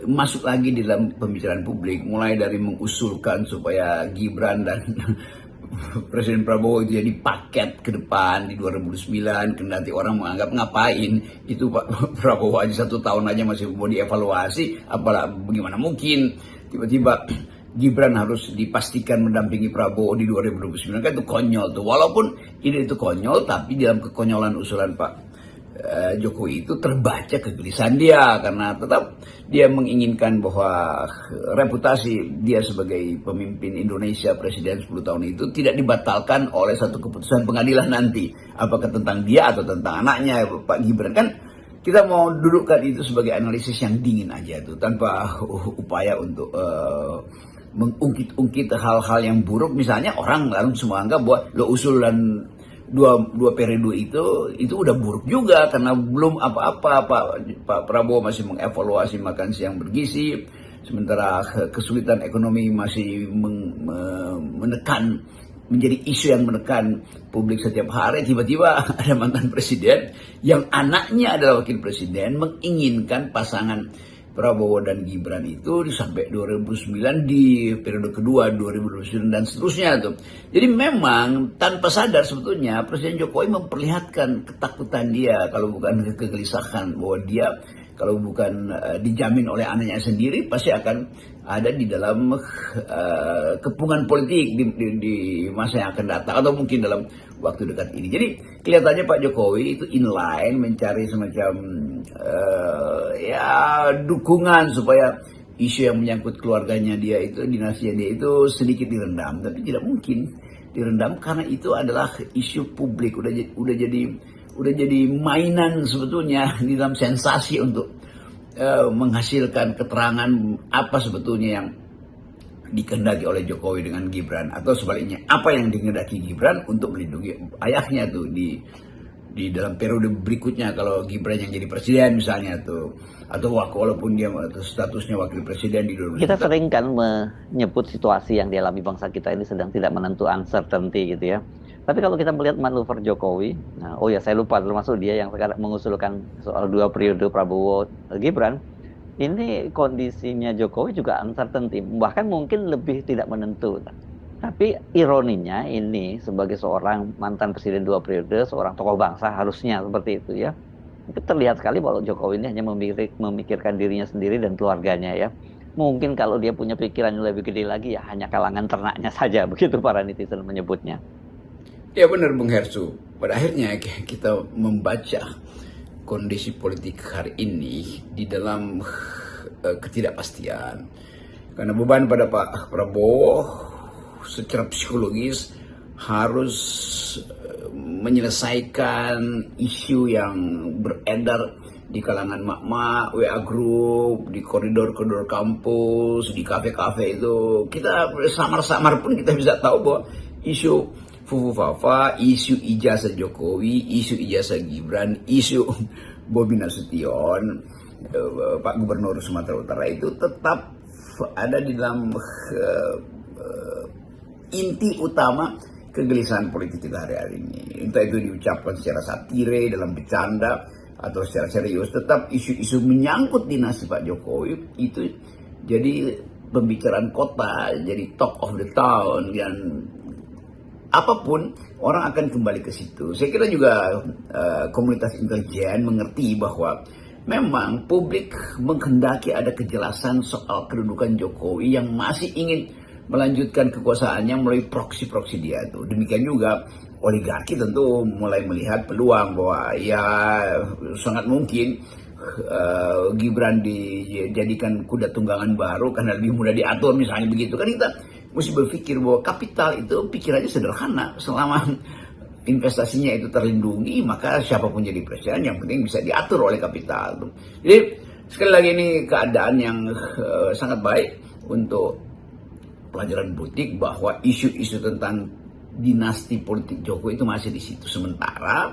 masuk lagi di dalam pembicaraan publik, mulai dari mengusulkan supaya Gibran dan Presiden Prabowo itu jadi paket ke depan di 2009, nanti orang menganggap ngapain itu Pak Prabowo aja 1 tahun aja masih mau dievaluasi, apalah bagaimana mungkin tiba-tiba Gibran harus dipastikan mendampingi Prabowo di 2029, kan itu konyol tuh. Walaupun ide itu konyol, tapi dalam kekonyolan usulan Pak Jokowi itu terbaca kegelisahan dia, karena tetap dia menginginkan bahwa reputasi dia sebagai pemimpin Indonesia, presiden 10 tahun itu tidak dibatalkan oleh satu keputusan pengadilan nanti, apakah tentang dia atau tentang anaknya Pak Gibran. Kan kita mau dudukkan itu sebagai analisis yang dingin aja tuh, tanpa upaya untuk mengungkit-ungkit hal-hal yang buruk. Misalnya orang lalu semua anggap bahwa lo usulan dua periode itu udah buruk juga, karena belum apa-apa. Pak Prabowo masih mengevaluasi makan siang bergizi, sementara kesulitan ekonomi masih menekan, menjadi isu yang menekan publik setiap hari. Tiba-tiba ada mantan presiden yang anaknya adalah wakil presiden menginginkan pasangan Prabowo dan Gibran itu sampai 2009 di periode kedua 2029 dan seterusnya tuh. Jadi memang tanpa sadar sebetulnya Presiden Jokowi memperlihatkan ketakutan dia, kalau bukan kegelisahan, bahwa dia kalau bukan dijamin oleh anaknya sendiri pasti akan ada di dalam kepungan politik di masa yang akan datang, atau mungkin dalam waktu dekat ini. Jadi kelihatannya Pak Jokowi itu inline mencari semacam dukungan supaya isu yang menyangkut keluarganya dia itu, dinasinya dia itu sedikit direndam. Tapi tidak mungkin direndam, karena itu adalah isu publik, udah jadi mainan sebetulnya di dalam sensasi untuk menghasilkan keterangan apa sebetulnya yang dikehendaki oleh Jokowi dengan Gibran, atau sebaliknya apa yang dikehendaki Gibran untuk melindungi ayahnya tuh di dalam periode berikutnya, kalau Gibran yang jadi presiden misalnya tuh, atau walaupun dia statusnya wakil presiden di 2024. Kita sering kan menyebut situasi yang dialami bangsa kita ini sedang tidak menentu, uncertainty gitu ya. Tapi kalau kita melihat manuver Jokowi, saya lupa termasuk dia yang sekarang mengusulkan soal 2 periode Prabowo Gibran, ini kondisinya Jokowi juga uncertainty, bahkan mungkin lebih tidak menentu. Tapi ironinya ini sebagai seorang mantan presiden 2 periode, seorang tokoh bangsa harusnya seperti itu ya. Itu terlihat sekali bahwa Jokowi ini hanya memikirkan dirinya sendiri dan keluarganya ya. Mungkin kalau dia punya pikiran yang lebih gede lagi ya hanya kalangan ternaknya saja, begitu para netizen menyebutnya. Ya benar Bung Hersu, pada akhirnya kita membaca kondisi politik hari ini di dalam ketidakpastian. Karena beban pada Pak Prabowo secara psikologis harus menyelesaikan isu yang beredar di kalangan mak-mak, WA group, di koridor-koridor kampus, di kafe-kafe itu. Kita samar-samar pun kita bisa tahu bahwa isu Fufu Fafa, isu ijazah Jokowi, isu ijazah Gibran, isu Bobi Nasution, Pak Gubernur Sumatera Utara itu tetap ada di dalam inti utama kegelisahan politik kita hari-hari ini. Entah itu diucapkan secara satire, dalam bercanda, atau secara serius, tetap isu-isu menyangkut dinasti Pak Jokowi itu jadi pembicaraan kota, jadi talk of the town, dan apapun orang akan kembali ke situ. Saya kira juga komunitas intelijen mengerti bahwa memang publik menghendaki ada kejelasan soal kedudukan Jokowi yang masih ingin melanjutkan kekuasaannya melalui proksi-proksi dia itu. Demikian juga oligarki tentu mulai melihat peluang bahwa ya sangat mungkin Gibran dijadikan kuda tunggangan baru karena lebih mudah diatur misalnya begitu. Kan kita mesti berpikir bahwa kapital itu pikirannya sederhana, selama investasinya itu terlindungi maka siapapun jadi presiden yang penting bisa diatur oleh kapital. Jadi sekali lagi ini keadaan yang sangat baik untuk pelajaran politik, bahwa isu-isu tentang dinasti politik Jokowi itu masih di situ. Sementara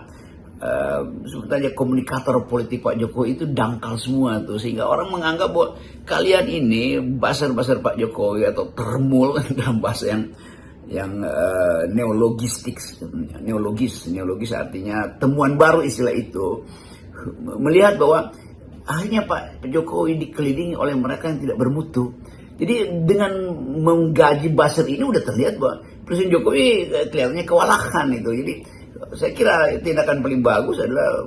sebetulnya komunikator politik Pak Jokowi itu dangkal semua tuh, sehingga orang menganggap bahwa kalian ini basar-basar Pak Jokowi atau termul dalam bahasa yang neologis artinya temuan baru istilah itu, melihat bahwa Akhirnya Pak Jokowi dikelilingi oleh mereka yang tidak bermutu. Jadi dengan menggaji buzzer ini udah terlihat bahwa Presiden Jokowi kelihatannya kewalahan itu. Jadi saya kira tindakan paling bagus adalah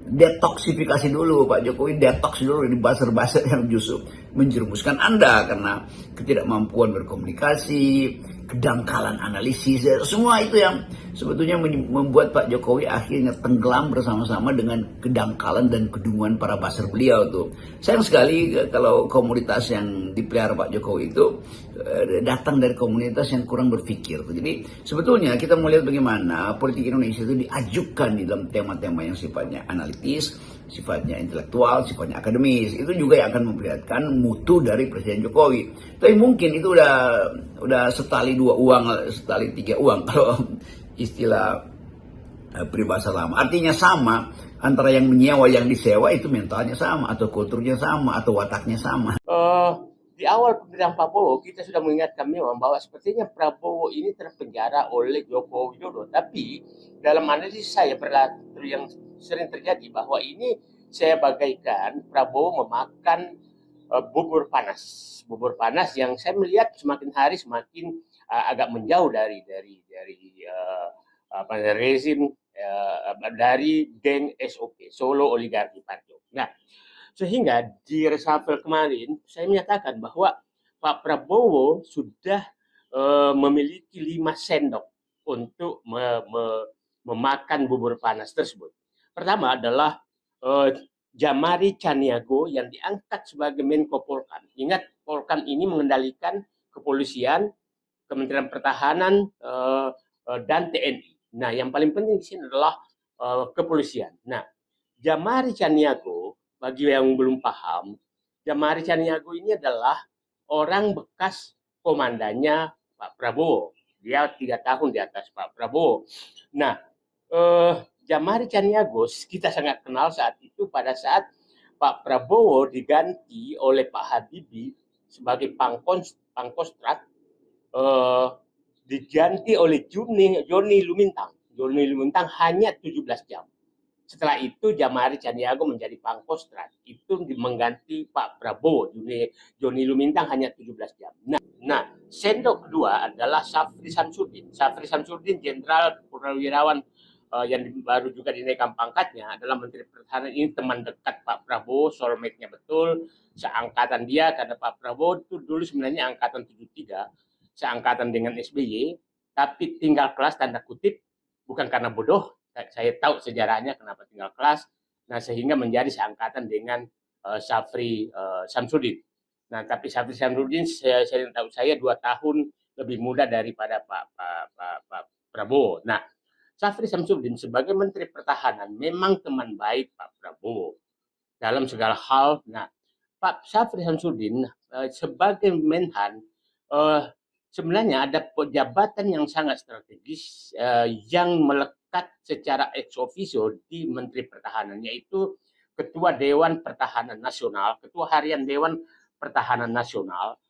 detoksifikasi dulu Pak Jokowi, detox dulu di buzzer-buzzer yang justru menjerumuskan Anda karena ketidakmampuan berkomunikasi, kedangkalan analisis, semua itu yang sebetulnya membuat Pak Jokowi akhirnya tenggelam bersama-sama dengan kedangkalan dan kedunguan para buzzer beliau tuh. Sayang sekali kalau komunitas yang dipelihara Pak Jokowi itu datang dari komunitas yang kurang berpikir. Jadi sebetulnya kita mau lihat bagaimana politik Indonesia itu diajukan di dalam tema-tema yang sifatnya analitis, sifatnya intelektual, sifatnya akademis. Itu juga yang akan memperlihatkan mutu dari Presiden Jokowi. Tapi mungkin itu udah setali dua uang, setali tiga uang kalau istilah peribahasa lama. Artinya sama antara yang menyewa yang disewa itu mentalnya sama atau kulturnya sama atau wataknya sama. Di awal pemerintahan Prabowo kita sudah mengingatkan memang bahwa sepertinya Prabowo ini terpenjara oleh Joko Widodo. Tapi dalam analisis saya yang sering terjadi bahwa ini saya bagaikan Prabowo memakan bubur panas yang saya melihat semakin hari semakin agak menjauh dari rezim dari geng SOP Solo Oligarki Party. Nah, sehingga di reshuffle kemarin saya menyatakan bahwa Pak Prabowo sudah memiliki 5 sendok untuk memakan bubur panas tersebut. Pertama adalah Jamari Caniago yang diangkat sebagai Menko Polkam. Ingat, Polkam ini mengendalikan kepolisian, Kementerian Pertahanan, dan TNI. Nah, yang paling penting di sini adalah kepolisian. Nah, Jamari Caniago, bagi yang belum paham, Jamari Caniago ini adalah orang bekas komandannya Pak Prabowo. Dia 3 tahun di atas Pak Prabowo. Nah, Jamari Caniago kita sangat kenal saat itu pada saat Pak Prabowo diganti oleh Pak Habibie sebagai Pangkostrat, diganti oleh Joni Lumintang. Joni Lumintang hanya 17 jam. Setelah itu Jamari Caniago menjadi Pangkostrat. Itu mengganti Pak Prabowo. Joni Lumintang hanya 17 jam. Nah, sendok kedua adalah Syafri Samsudin. Syafri Samsudin, jenderal purnawirawan yang baru juga dinaikkan pangkatnya, adalah Menteri Pertahanan. Ini teman dekat Pak Prabowo, soulmate-nya betul, seangkatan dia, karena Pak Prabowo itu dulu sebenarnya angkatan 73, seangkatan dengan SBY, tapi tinggal kelas tanda kutip, bukan karena bodoh, saya tahu sejarahnya kenapa tinggal kelas, nah sehingga menjadi seangkatan dengan Syafri Samsudin. Nah, tapi Syafri Samsudin saya tahu 2 tahun lebih muda daripada Pak Prabowo. Nah, Syafri Samsudin sebagai Menteri Pertahanan memang teman baik Pak Prabowo dalam segala hal. Nah, Pak Syafri Samsudin sebagai Menhan sebenarnya ada jabatan yang sangat strategis yang melekat secara ex officio di Menteri Pertahanan, yaitu Ketua Dewan Pertahanan Nasional, Ketua Harian Dewan Pertahanan Nasional.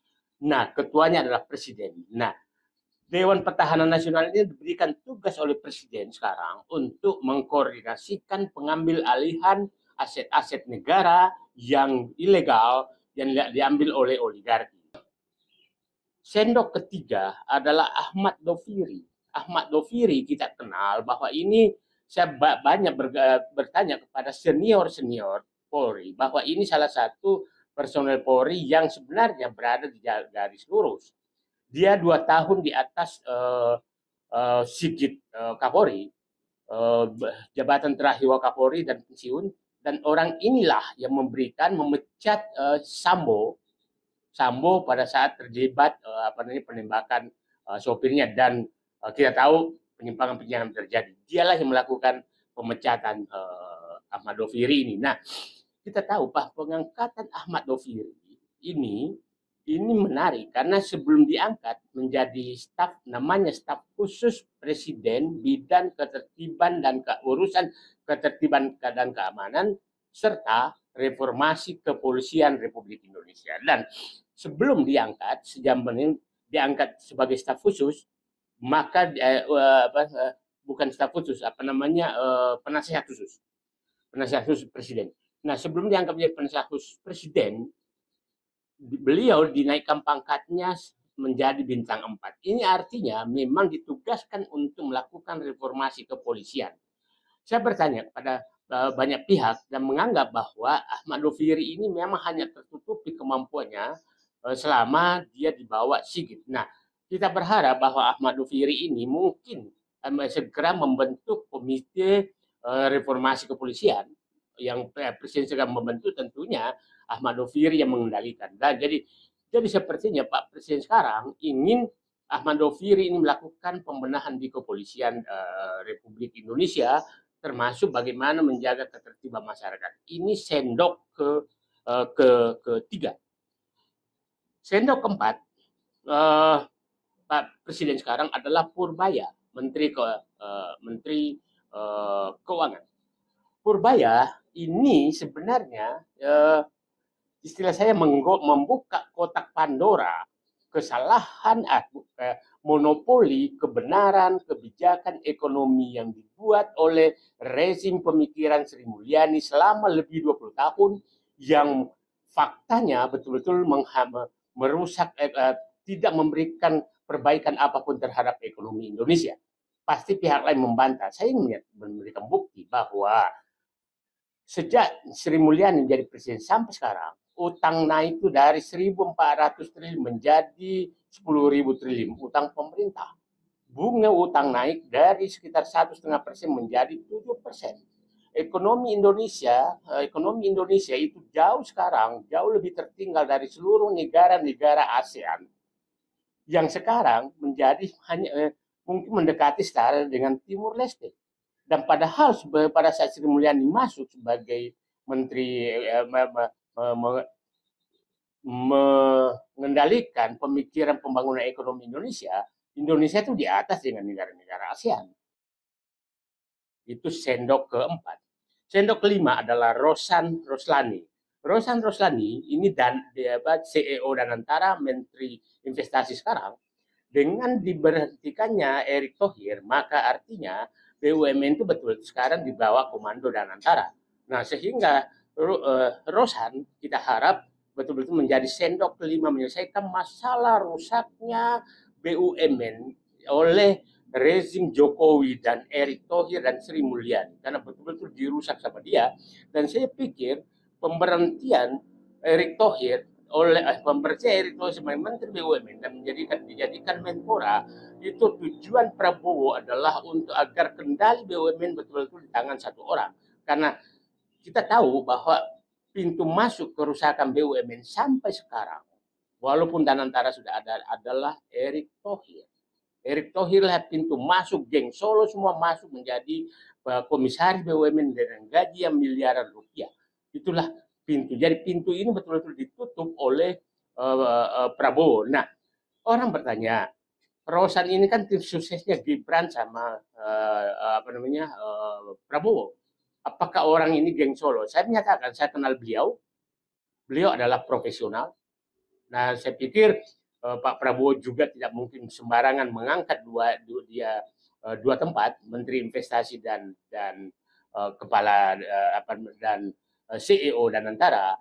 Nah, ketuanya adalah Presiden. Nah, Dewan Pertahanan Nasional ini diberikan tugas oleh Presiden sekarang untuk mengkoordinasikan pengambil alihan aset-aset negara yang ilegal yang diambil oleh oligarki. Sendok ketiga adalah Ahmad Doviri. Ahmad Doviri kita kenal bahwa ini saya banyak bertanya kepada senior-senior Polri bahwa ini salah satu personel Polri yang sebenarnya berada di garis lurus. Dia 2 tahun di atas Sigit Kapolri, jabatan terakhir Wakapolri dan pensiun, dan orang inilah yang memecat Sambo pada saat terlibat penembakan sopirnya, dan kita tahu penyimpangan terjadi. Dialah yang melakukan pemecatan Ahmad Doviri ini. Nah, kita tahu bahwa pengangkatan Ahmad Doviri ini menarik karena sebelum diangkat menjadi namanya staf khusus Presiden bidang ketertiban dan urusan ketertiban dan keamanan serta reformasi kepolisian Republik Indonesia. Dan sebelum diangkat, diangkat sebagai staf khusus, maka bukan staf khusus, penasihat khusus Presiden. Nah, sebelum diangkat menjadi penasihat khusus presiden, beliau dinaikkan pangkatnya menjadi bintang 4. Ini artinya memang ditugaskan untuk melakukan reformasi kepolisian. Saya bertanya kepada banyak pihak dan menganggap bahwa Ahmad Doviri ini memang hanya tertutupi kemampuannya selama dia dibawa Sigit. Nah, kita berharap bahwa Ahmad Doviri ini mungkin segera membentuk komite reformasi kepolisian yang presiden segera membentuk, tentunya Ahmad Doviri yang mengendalikan. Dan jadi sepertinya Pak Presiden sekarang ingin Ahmad Doviri ini melakukan pembenahan di kepolisian Republik Indonesia, termasuk bagaimana menjaga ketertiban masyarakat. Ini sendok ketiga. Sendok keempat, Pak Presiden sekarang adalah Purbaya, Menteri Keuangan. Purbaya ini sebenarnya istilah saya membuka kotak Pandora kesalahan, monopoli kebenaran kebijakan ekonomi yang dibuat oleh rezim pemikiran Sri Mulyani selama lebih 20 tahun yang faktanya betul-betul merusak, tidak memberikan perbaikan apapun terhadap ekonomi Indonesia. Pasti pihak lain membantah. Saya ingin memberikan bukti bahwa sejak Sri Mulyani menjadi presiden sampai sekarang, utang naik itu dari 1.400 triliun menjadi 10.000 triliun utang pemerintah. Bunga utang naik dari sekitar 1,5% menjadi 7%. Ekonomi Indonesia itu jauh lebih tertinggal dari seluruh negara-negara ASEAN yang sekarang menjadi hanya mungkin mendekati setara dengan Timur Leste. Dan padahal pada saat Sri Mulyani masuk sebagai menteri mengendalikan pemikiran pembangunan ekonomi Indonesia itu di atas dengan negara-negara ASEAN. Itu sendok keempat. Sendok kelima adalah Rosan Roslani. Rosan Roslani ini CEO Danantara, Menteri Investasi sekarang. Dengan diberhentikannya Erick Thohir, maka artinya BUMN itu betul sekarang di bawah komando Danantara. Nah, sehingga Rosan kita harap betul-betul menjadi sendok kelima menyelesaikan masalah rusaknya BUMN oleh rezim Jokowi dan Erick Thohir dan Sri Mulyani, karena betul-betul dirusak sama dia. Dan saya pikir pemberhentian Erick Thohir sebagai Menteri BUMN dan dijadikan Menpora, itu tujuan Prabowo adalah untuk agar kendali BUMN betul-betul di tangan satu orang. Karena kita tahu bahwa pintu masuk kerusakan BUMN sampai sekarang, walaupun Danantara sudah ada, adalah Erick Thohir. Erick Thohir lah pintu masuk, geng Solo semua masuk menjadi komisaris BUMN dengan gaji yang miliaran rupiah. Itulah pintu. Jadi pintu ini betul-betul ditutup oleh Prabowo. Nah, orang bertanya, Rosan ini kan tim suksesnya Gibran sama Prabowo. Apakah orang ini geng Solo? Saya menyatakan, saya kenal beliau. Beliau adalah profesional. Nah, saya pikir Pak Prabowo juga tidak mungkin sembarangan mengangkat dua tempat, Menteri Investasi dan kepala dan CEO Danantara.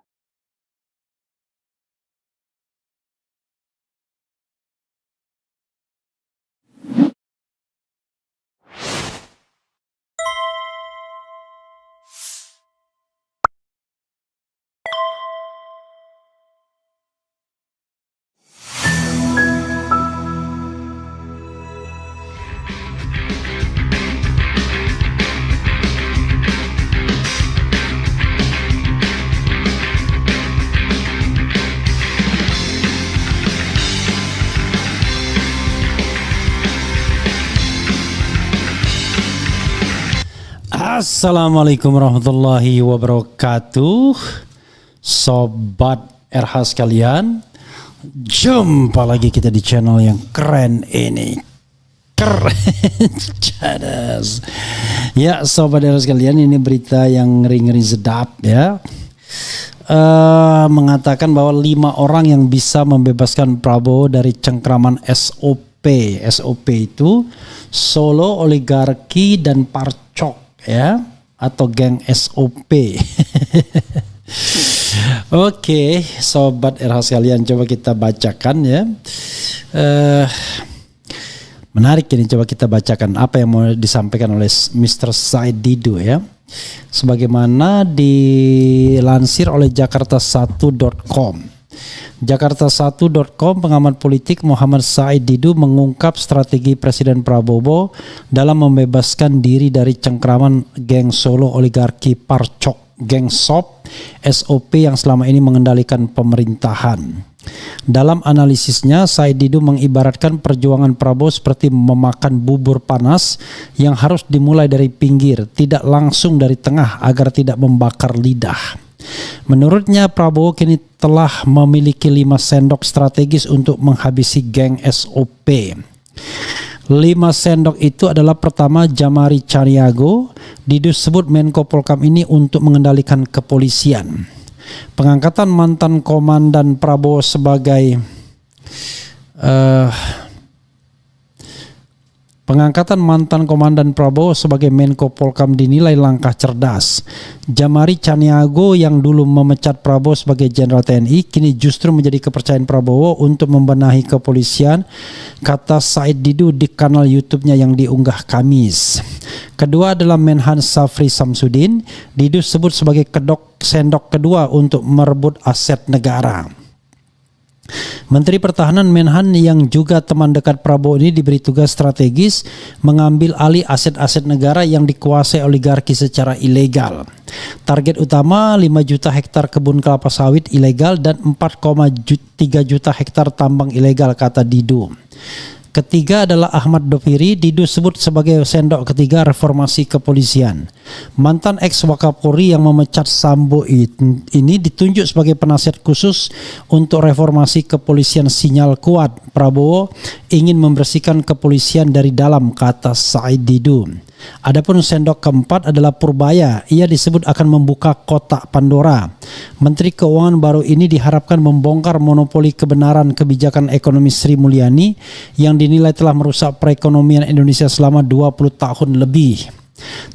Assalamualaikum warahmatullahi wabarakatuh, sobat RH sekalian. Jumpa lagi kita di channel yang keren ini. Keren, cadas. Ya, sobat RH sekalian, ini berita yang ngeri-ngeri sedap ya. Mengatakan bahwa 5 orang yang bisa membebaskan Prabowo dari cengkraman SOP. SOP itu Solo Oligarki dan Parcok ya, atau geng SOP. Oke, sobat RH sekalian, coba kita bacakan ya. Menarik ini, coba kita bacakan apa yang mau disampaikan oleh Mr. Said Didu ya. Sebagaimana dilansir oleh Jakarta1.com. Jakarta1.com, pengamat politik Muhammad Said Didu mengungkap strategi Presiden Prabowo dalam membebaskan diri dari cengkraman geng Solo oligarki Parcok, geng SOP yang selama ini mengendalikan pemerintahan. Dalam analisisnya, Said Didu mengibaratkan perjuangan Prabowo seperti memakan bubur panas yang harus dimulai dari pinggir, tidak langsung dari tengah agar tidak membakar lidah. Menurutnya, Prabowo kini telah memiliki 5 sendok strategis untuk menghabisi geng SOP. 5 sendok itu adalah: pertama, Jamari Caniago. Didu sebut Menko Polkam ini untuk mengendalikan kepolisian. Pengangkatan mantan komandan Prabowo sebagai Menko Polkam dinilai langkah cerdas. Jamari Caniago yang dulu memecat Prabowo sebagai Jenderal TNI kini justru menjadi kepercayaan Prabowo untuk membenahi kepolisian, kata Said Didu di kanal YouTube-nya yang diunggah Kamis. Kedua adalah Menhan Safri Samsudin. Didu sebut sebagai sendok kedua untuk merebut aset negara. Menteri Pertahanan Menhan yang juga teman dekat Prabowo ini diberi tugas strategis mengambil alih aset-aset negara yang dikuasai oligarki secara ilegal. Target utama 5 juta hektar kebun kelapa sawit ilegal dan 4,3 juta hektar tambang ilegal, kata Didu. Ketiga adalah Ahmad Doviri. Didu sebut sebagai sendok ketiga reformasi kepolisian. Mantan ex-Wakapolri yang memecat Sambo ini ditunjuk sebagai penasihat khusus untuk reformasi kepolisian. Sinyal kuat Prabowo ingin membersihkan kepolisian dari dalam, kata Said Didu. Adapun sendok keempat adalah Purbaya. Ia disebut akan membuka kotak Pandora. Menteri Keuangan baru ini diharapkan membongkar monopoli kebenaran kebijakan ekonomi Sri Mulyani yang dinilai telah merusak perekonomian Indonesia selama 20 tahun lebih.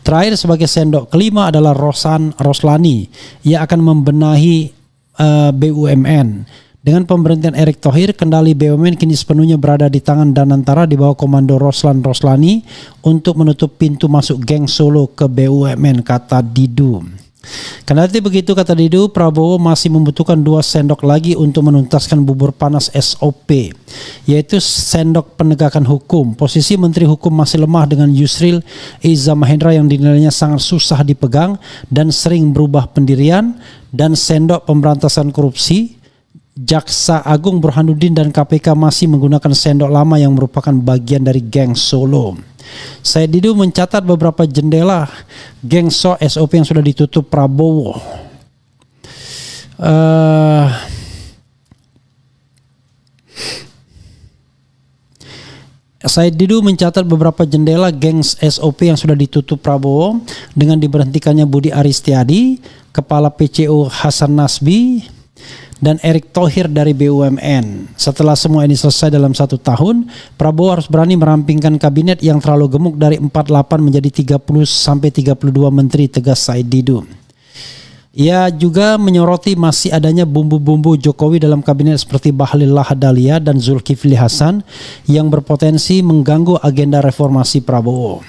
Terakhir sebagai sendok kelima adalah Roslani. Ia akan membenahi BUMN. Dengan pemberhentian Erick Thohir, kendali BUMN kini sepenuhnya berada di tangan Danantara di bawah komando Roslani untuk menutup pintu masuk geng Solo ke BUMN, kata Didu. Kendati begitu, kata Didu, Prabowo masih membutuhkan 2 sendok lagi untuk menuntaskan bubur panas SOP, yaitu sendok penegakan hukum. Posisi Menteri Hukum masih lemah dengan Yusril Iza Mahendra yang dinilainya sangat susah dipegang dan sering berubah pendirian, dan sendok pemberantasan korupsi. Jaksa Agung Burhanuddin dan KPK masih menggunakan sendok lama yang merupakan bagian dari geng Solo. Said Didu mencatat beberapa jendela geng SOP yang sudah ditutup Prabowo. Said Didu mencatat beberapa jendela geng SOP yang sudah ditutup Prabowo dengan diberhentikannya Budi Aristiadi, Kepala PCO Hasan Nasbi, dan Erick Thohir dari BUMN. Setelah semua ini selesai dalam 1 tahun, Prabowo harus berani merampingkan kabinet yang terlalu gemuk dari 48 menjadi 30-32 menteri, tegas Said Didu. Ia juga menyoroti masih adanya bumbu-bumbu Jokowi dalam kabinet seperti Bahlil Lahadalia dan Zulkifli Hasan yang berpotensi mengganggu agenda reformasi Prabowo.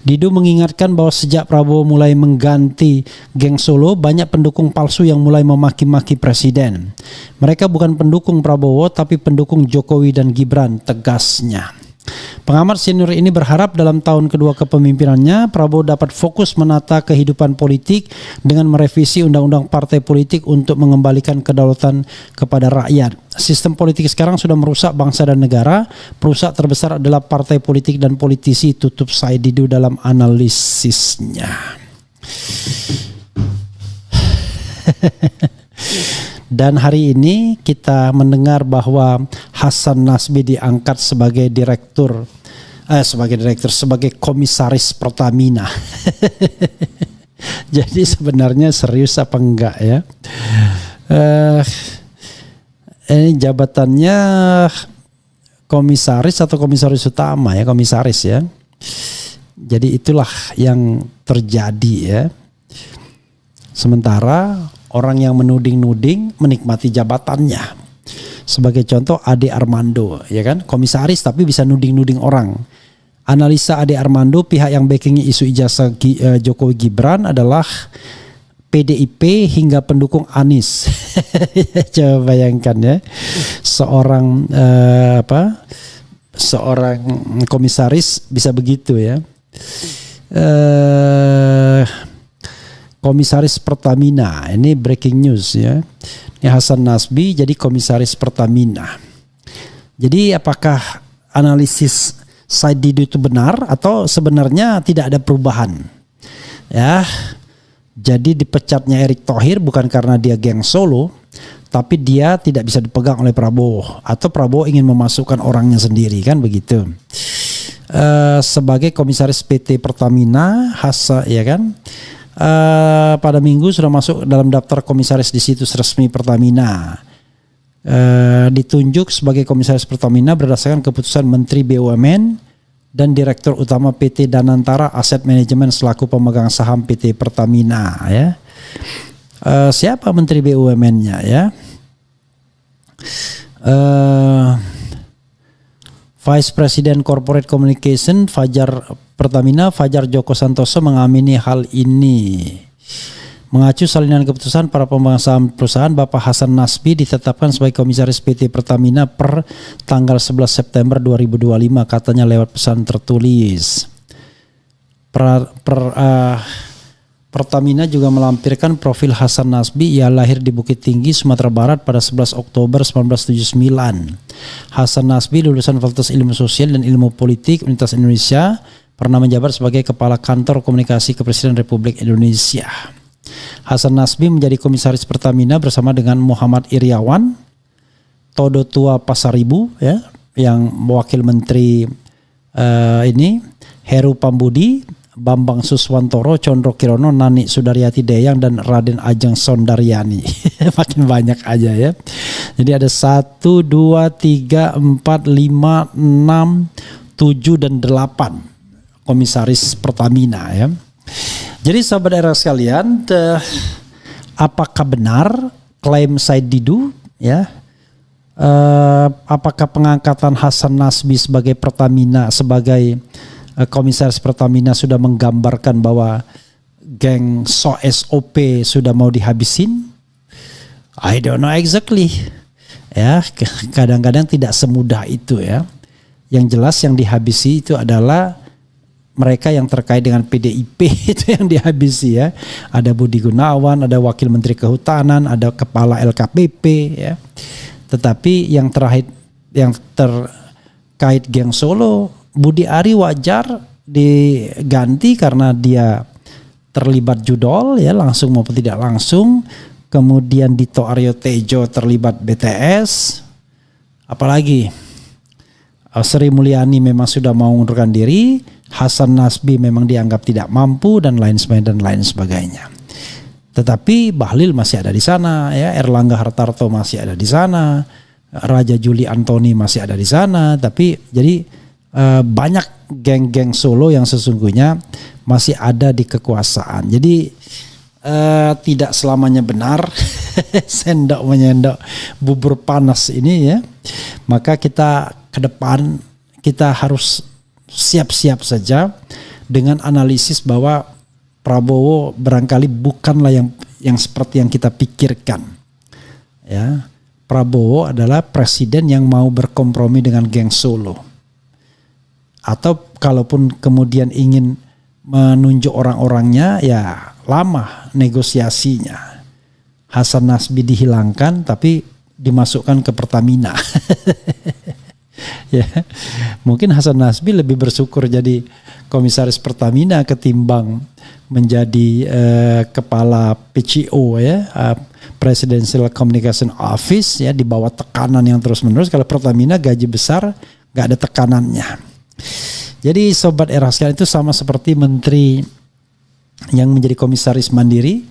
Didu mengingatkan bahwa sejak Prabowo mulai mengganti geng Solo, banyak pendukung palsu yang mulai memaki-maki presiden. Mereka bukan pendukung Prabowo tapi pendukung Jokowi dan Gibran, tegasnya. Pengamat senior ini berharap dalam tahun kedua kepemimpinannya Prabowo dapat fokus menata kehidupan politik dengan merevisi undang-undang partai politik untuk mengembalikan kedaulatan kepada rakyat. Sistem politik sekarang sudah merusak bangsa dan negara. Perusak terbesar adalah partai politik dan politisi, tutup Said Didu dalam analisisnya. Dan hari ini kita mendengar bahwa Hasan Nasbi diangkat sebagai sebagai komisaris Pertamina. Jadi sebenarnya serius apa enggak ya? Ini jabatannya komisaris atau komisaris utama ya, komisaris ya. Jadi itulah yang terjadi ya. Sementara orang yang menuding-nuding menikmati jabatannya. Sebagai contoh Ade Armando, ya kan, komisaris tapi bisa nuding-nuding orang. Analisa Ade Armando, pihak yang backingi isu ijazah Jokowi Gibran adalah PDIP hingga pendukung Anies. Coba bayangkan ya, seorang seorang komisaris bisa begitu ya. Komisaris Pertamina, ini breaking news ya. Ini Hasan Nasbi jadi komisaris Pertamina. Jadi apakah analisis Said Didu itu benar atau sebenarnya tidak ada perubahan? Ya. Jadi dipecatnya Erick Thohir bukan karena dia geng Solo, tapi dia tidak bisa dipegang oleh Prabowo atau Prabowo ingin memasukkan orangnya sendiri, kan begitu. Sebagai komisaris PT Pertamina, ya kan, pada minggu sudah masuk dalam daftar komisaris di situs resmi Pertamina. Ditunjuk sebagai komisaris Pertamina berdasarkan keputusan Menteri BUMN dan Direktur Utama PT Danantara Asset Management selaku pemegang saham PT Pertamina ya. Siapa Menteri BUMN-nya ya? Vice President Corporate Communication Pertamina Fajar Joko Santoso mengamini hal ini. Mengacu salinan keputusan para pemegang saham perusahaan, Bapak Hasan Nasbi ditetapkan sebagai komisaris PT Pertamina per tanggal 11 September 2025, katanya lewat pesan tertulis. Pertamina juga melampirkan profil Hasan Nasbi. Ia lahir di Bukit Tinggi, Sumatera Barat pada 11 Oktober 1979. Hasan Nasbi lulusan Fakultas Ilmu Sosial dan Ilmu Politik Universitas Indonesia, pernah menjabat sebagai Kepala Kantor Komunikasi Kepresidenan Republik Indonesia. Hasan Nasbi menjadi komisaris Pertamina bersama dengan Muhammad Iriawan, Todo Tua Pasaribu ya, yang wakil menteri Heru Pambudi, Bambang Suswantoro, Condro Kirono, Nani Sudaryati Deyang, dan Raden Ajeng Sondaryani. Makin banyak aja ya. Jadi ada 1, 2, 3, 4, 5, 6, 7 dan 8 komisaris Pertamina ya. Jadi sahabat daerah sekalian, apakah benar klaim Said Didu ya? Apakah pengangkatan Hasan Nasbi sebagai komisaris Pertamina sudah menggambarkan bahwa geng SOP sudah mau dihabisin? I don't know exactly. Ya, kadang-kadang tidak semudah itu ya. Yang jelas yang dihabisi itu adalah mereka yang terkait dengan PDIP itu yang dihabisi ya. Ada Budi Gunawan, ada Wakil Menteri Kehutanan, ada Kepala LKPP ya. Tetapi yang terkait geng Solo, Budi Ari wajar diganti karena dia terlibat judol ya, langsung maupun tidak langsung. Kemudian Dito Aryo Tejo terlibat BTS. Apalagi Sri Mulyani memang sudah mau mengundurkan diri. Hasan Nasbi memang dianggap tidak mampu dan lain sebagainya. Tetapi Bahlil masih ada di sana ya, Erlangga Hartarto masih ada di sana, Raja Juli Antoni masih ada di sana. Tapi jadi banyak geng-geng Solo yang sesungguhnya masih ada di kekuasaan. Jadi tidak selamanya benar sendok menyendok bubur panas ini ya. Maka kita ke depan kita harus siap-siap saja dengan analisis bahwa Prabowo barangkali bukanlah yang seperti yang kita pikirkan. Ya, Prabowo adalah presiden yang mau berkompromi dengan geng Solo. Atau kalaupun kemudian ingin menunjuk orang-orangnya, ya lama negosiasinya. Hasan Nasbi dihilangkan tapi dimasukkan ke Pertamina. Ya, mungkin Hasan Nasbi lebih bersyukur jadi komisaris Pertamina ketimbang menjadi kepala PCO ya, Presidential Communication Office ya, di bawah tekanan yang terus-menerus. Kalau Pertamina gaji besar, nggak ada tekanannya. Jadi sobat era sekalian, itu sama seperti menteri yang menjadi komisaris mandiri,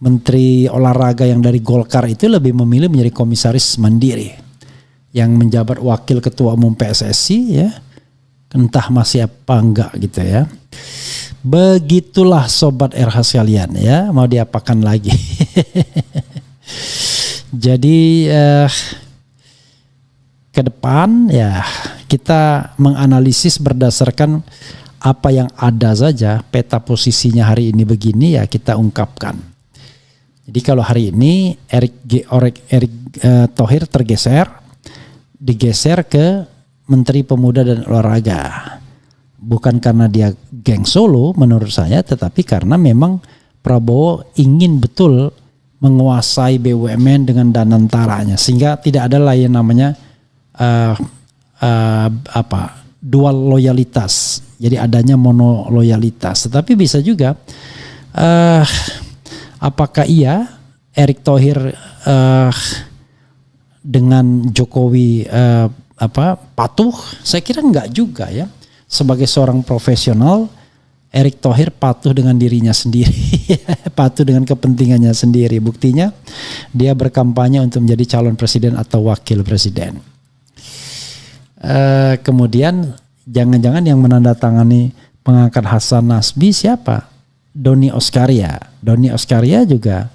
menteri olahraga yang dari Golkar itu lebih memilih menjadi komisaris mandiri. Yang menjabat wakil ketua umum PSSI ya, entah masih apa enggak gitu ya. Begitulah sobat RH sekalian ya, mau diapakan lagi. Jadi ke depan ya kita menganalisis berdasarkan apa yang ada saja, peta posisinya hari ini begini ya kita ungkapkan. Jadi kalau hari ini Erick Thohir digeser ke Menteri Pemuda dan Olahraga. Bukan karena dia geng Solo menurut saya, tetapi karena memang Prabowo ingin betul menguasai BUMN dengan danantaranya, sehingga tidak ada lah yang namanya dual loyalitas. Jadi adanya mono loyalitas. Tetapi bisa juga apakah Erick Thohir dengan Jokowi patuh? Saya kira enggak juga ya. Sebagai seorang profesional, Erick Thohir patuh dengan dirinya sendiri, patuh dengan kepentingannya sendiri. Buktinya dia berkampanye untuk menjadi calon presiden atau wakil presiden. Kemudian jangan-jangan yang menandatangani pengangkat Hasan Nasbi siapa? Doni Oskaria. Doni Oskaria juga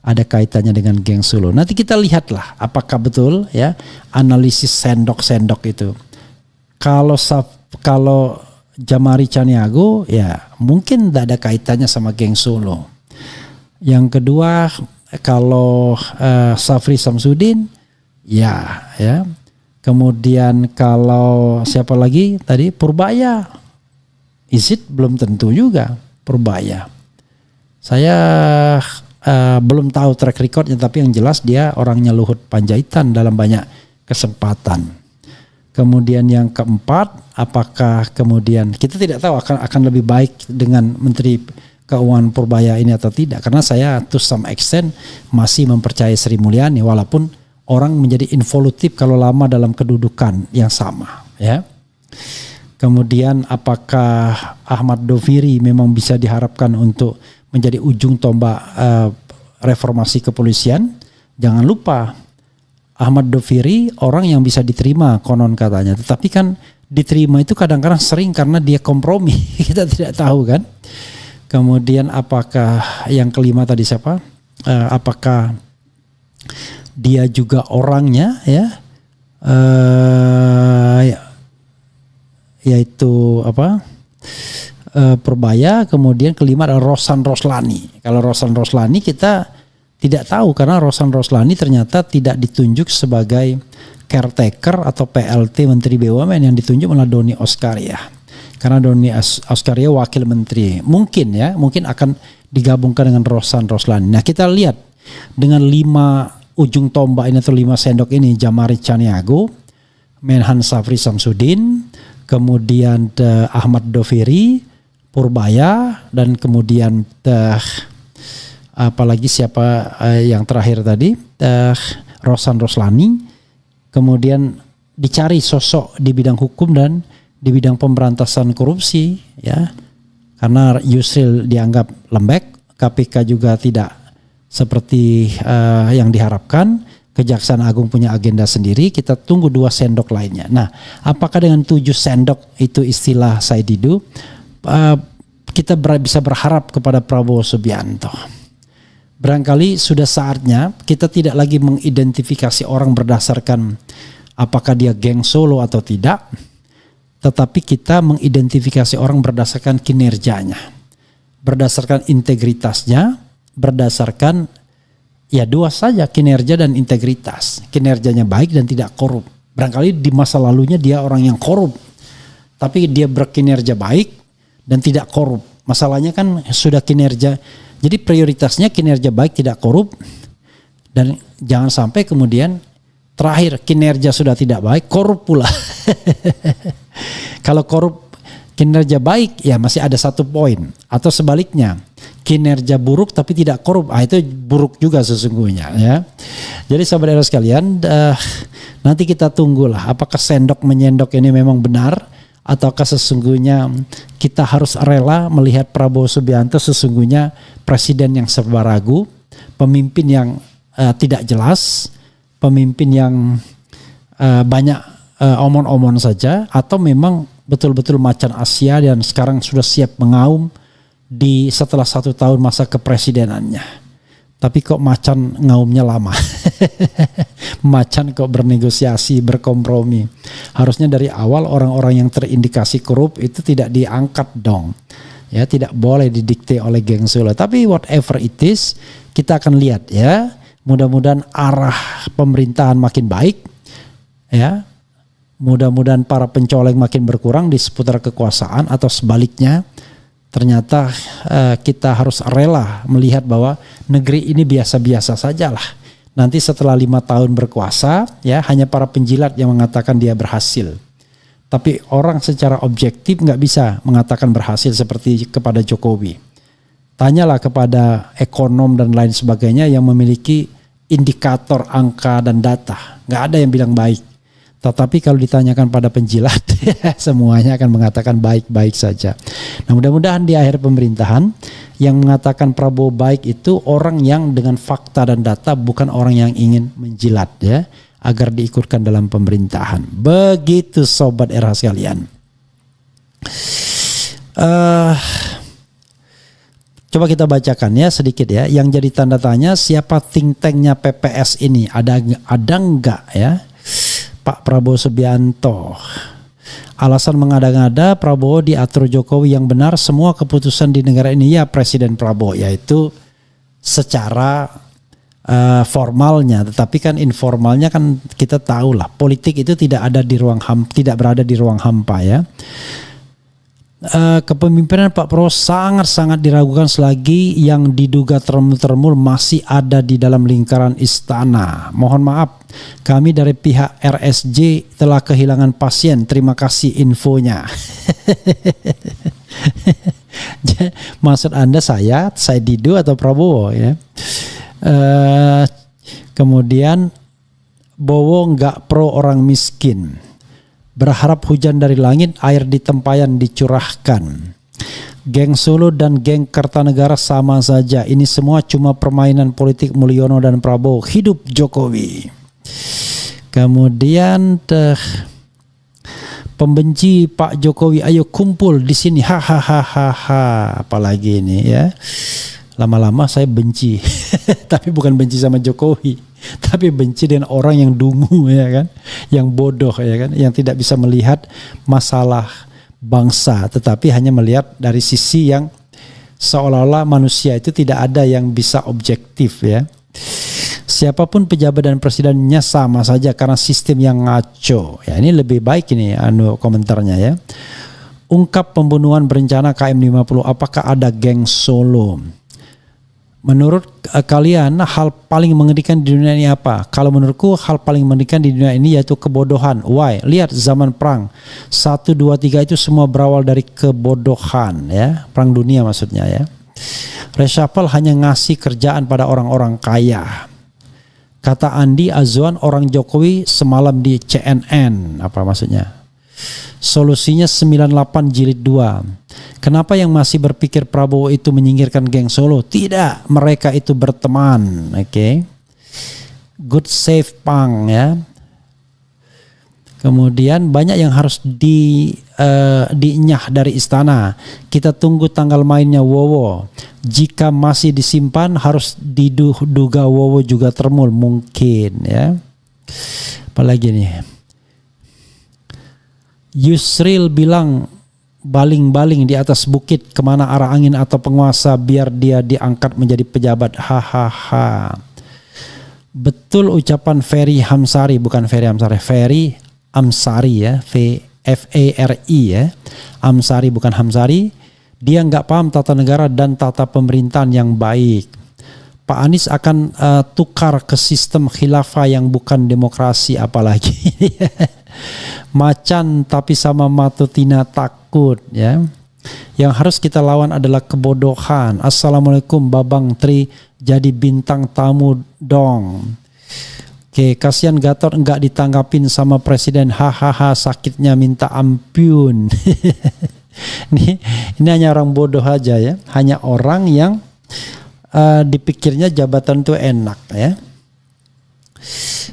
ada kaitannya dengan geng Solo. Nanti kita lihatlah apakah betul ya analisis sendok-sendok itu. Kalau Jamari Caniago ya mungkin tidak ada kaitannya sama geng Solo. Yang kedua kalau Safri Samsudin ya. Kemudian kalau siapa lagi tadi Purbaya, Isid belum tentu juga Purbaya. Saya belum tahu track recordnya, tapi yang jelas dia orangnya Luhut Panjaitan dalam banyak kesempatan. Kemudian yang keempat, apakah kemudian kita tidak tahu akan lebih baik dengan Menteri Keuangan Purbaya ini atau tidak, karena saya to some extent masih mempercayai Sri Mulyani walaupun orang menjadi involutif kalau lama dalam kedudukan yang sama ya. Kemudian apakah Ahmad Doviri memang bisa diharapkan untuk menjadi ujung tombak reformasi kepolisian? Jangan lupa Ahmad Doviri orang yang bisa diterima konon katanya, tetapi kan diterima itu kadang-kadang sering karena dia kompromi. Kita tidak tahu kan. Kemudian apakah yang kelima tadi siapa? Apakah dia juga orangnya ya yaitu Purbaya. Kemudian kelima adalah Rosan Roslani. Kalau Rosan Roslani kita tidak tahu karena Rosan Roslani ternyata tidak ditunjuk sebagai caretaker atau PLT Menteri BUMN, yang ditunjuk malah Doni Oskaria. Karena Doni Oskaria wakil menteri. Mungkin akan digabungkan dengan Rosan Roslani. Nah, kita lihat dengan 5 ujung tombak ini atau 5 sendok ini, Jamari Caniago, Menhan Safri Samsudin, kemudian Ahmad Doviri, Purbaya, dan kemudian apalagi siapa yang terakhir tadi, Rosan Roslani. Kemudian dicari sosok di bidang hukum dan di bidang pemberantasan korupsi ya, karena Yusril dianggap lembek, KPK juga tidak seperti yang diharapkan, Kejaksaan Agung punya agenda sendiri. Kita tunggu 2 sendok lainnya. Nah, apakah dengan 7 sendok itu istilah Said Didu, kita bisa berharap kepada Prabowo Subianto? Barangkali sudah saatnya kita tidak lagi mengidentifikasi orang berdasarkan apakah dia geng Solo atau tidak, tetapi kita mengidentifikasi orang berdasarkan kinerjanya, berdasarkan integritasnya, berdasarkan ya 2 saja, kinerja dan integritas. Kinerjanya baik dan tidak korup. Barangkali di masa lalunya dia orang yang korup, tapi dia berkinerja baik dan tidak korup. Masalahnya kan sudah kinerja, jadi prioritasnya kinerja baik tidak korup, dan jangan sampai kemudian terakhir kinerja sudah tidak baik, korup pula. Kalau korup kinerja baik ya masih ada 1 poin, atau sebaliknya kinerja buruk tapi tidak korup, itu buruk juga sesungguhnya ya. Jadi sahabat sekalian, nanti kita tunggulah apakah sendok menyendok ini memang benar, ataukah sesungguhnya kita harus rela melihat Prabowo Subianto sesungguhnya presiden yang serba ragu, pemimpin yang tidak jelas, pemimpin yang banyak omon-omon saja, atau memang betul-betul macan Asia dan sekarang sudah siap mengaum setelah 1 tahun masa kepresidenannya. Tapi kok macan ngaumnya lama. Macan kok bernegosiasi, berkompromi. Harusnya dari awal orang-orang yang terindikasi korup itu tidak diangkat dong. Ya, tidak boleh didikte oleh geng Solo. Tapi whatever it is, kita akan lihat ya. Mudah-mudahan arah pemerintahan makin baik. Ya. Mudah-mudahan para pencoleng makin berkurang di seputar kekuasaan, atau sebaliknya ternyata kita harus rela melihat bahwa negeri ini biasa-biasa sajalah. Nanti setelah 5 tahun berkuasa, ya hanya para penjilat yang mengatakan dia berhasil. Tapi orang secara objektif nggak bisa mengatakan berhasil seperti kepada Jokowi. Tanyalah kepada ekonom dan lain sebagainya yang memiliki indikator angka dan data. Nggak ada yang bilang baik. Tetapi kalau ditanyakan pada penjilat, semuanya akan mengatakan baik-baik saja. Nah, mudah-mudahan di akhir pemerintahan yang mengatakan Prabowo baik itu orang yang dengan fakta dan data, bukan orang yang ingin menjilat ya, agar diikutkan dalam pemerintahan. Begitu sobat RH sekalian. Coba kita bacakan ya sedikit ya. Yang jadi tanda tanya, siapa think tanknya PPS ini? Ada enggak ya? Pak Prabowo Subianto. Alasan mengada-ngada Prabowo diatur Jokowi yang benar, semua keputusan di negara ini ya Presiden Prabowo, yaitu secara formalnya, tetapi kan informalnya kan kita tahu lah, politik itu tidak ada di ruang tidak berada di ruang hampa ya. Kepemimpinan Pak Prabowo sangat-sangat diragukan selagi yang diduga termul-termul masih ada di dalam lingkaran istana. Mohon maaf, kami dari pihak RSJ telah kehilangan pasien. Terima kasih infonya. Maksud Anda saya Didu atau Prabowo ya? Kemudian Bowo nggak pro orang miskin. Berharap hujan dari langit, air di tempayan dicurahkan. Geng Solo dan geng Kertanegara sama saja. Ini semua cuma permainan politik Mulyono dan Prabowo. Hidup Jokowi. Kemudian pembenci Pak Jokowi, ayo kumpul di sini. Hahaha. Apalagi ini ya. Lama-lama saya benci. Tapi bukan benci sama Jokowi, tapi benci dengan orang yang dungu ya kan, yang bodoh ya kan, yang tidak bisa melihat masalah bangsa, tetapi hanya melihat dari sisi yang seolah-olah manusia itu tidak ada yang bisa objektif ya. Siapapun pejabat dan presidennya sama saja karena sistem yang ngaco. Ya, ini lebih baik ini komentarnya ya. Ungkap pembunuhan berencana KM50, apakah ada geng Solo? Menurut kalian hal paling mengerikan di dunia ini apa? Kalau menurutku hal paling mengerikan di dunia ini yaitu kebodohan. Why? Lihat zaman perang 1, 2, 3 itu semua berawal dari kebodohan ya. Perang dunia maksudnya ya. Reshuffle hanya ngasih kerjaan pada orang-orang kaya. Kata Andi Azwan orang Jokowi semalam di CNN. Apa maksudnya? Solusinya 98 jilid 2. Kenapa yang masih berpikir Prabowo itu menyingkirkan geng Solo? Tidak, mereka itu berteman. Oke. Good save Pang ya. Kemudian banyak yang harus dinyah dari istana. Kita tunggu tanggal mainnya Wowo. Jika masih disimpan harus diduga Wowo juga termul mungkin ya. Apalagi nih. Yusril bilang baling-baling di atas bukit kemana arah angin atau penguasa biar dia diangkat menjadi pejabat. Hahaha. Betul ucapan Ferry Hamsari, bukan Ferry Hamsari, Ferry Amsari ya, F-A-R-I ya, Amsari bukan Hamsari. Dia nggak paham tata negara dan tata pemerintahan yang baik. Pak Anies akan tukar ke sistem khilafah yang bukan demokrasi apalagi. Macan tapi sama Matutina takut ya. Yang harus kita lawan adalah kebodohan. Assalamualaikum Babang Tri, jadi bintang tamu dong. Oke, kasihan Gatot enggak ditanggapin sama presiden. Hahaha, sakitnya minta ampun. Ini hanya orang bodoh aja ya. Hanya orang yang dipikirnya jabatan itu enak ya.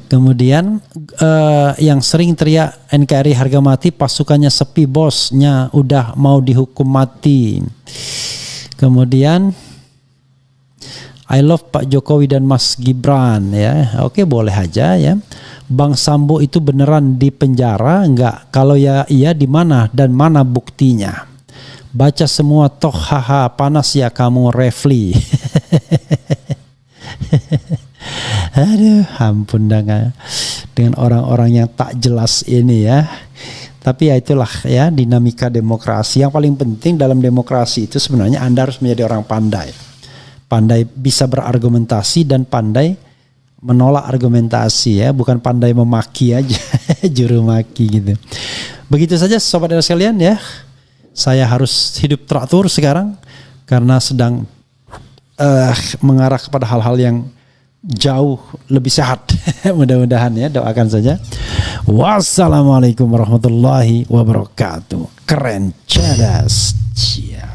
Kemudian yang sering teriak NKRI harga mati, pasukannya sepi, bosnya udah mau dihukum mati. Kemudian I love Pak Jokowi dan Mas Gibran ya. Oke, boleh aja ya. Bang Sambo itu beneran di penjara enggak? Kalau ya iya di mana dan mana buktinya? Baca semua toh, haha, panas ya kamu Refli. Aduh, ampun dengan orang-orang yang tak jelas ini ya. Tapi ya itulah ya dinamika demokrasi. Yang paling penting dalam demokrasi itu sebenarnya Anda harus menjadi orang pandai. Pandai bisa berargumentasi dan pandai menolak argumentasi ya, bukan pandai memaki aja, juru maki gitu. Begitu saja sobat sekalian ya. Saya harus hidup teratur sekarang karena sedang mengarah kepada hal-hal yang jauh lebih sehat. Mudah-mudahan ya, doakan saja. Wassalamualaikum warahmatullahi wabarakatuh. Keren, cerdas. Cia.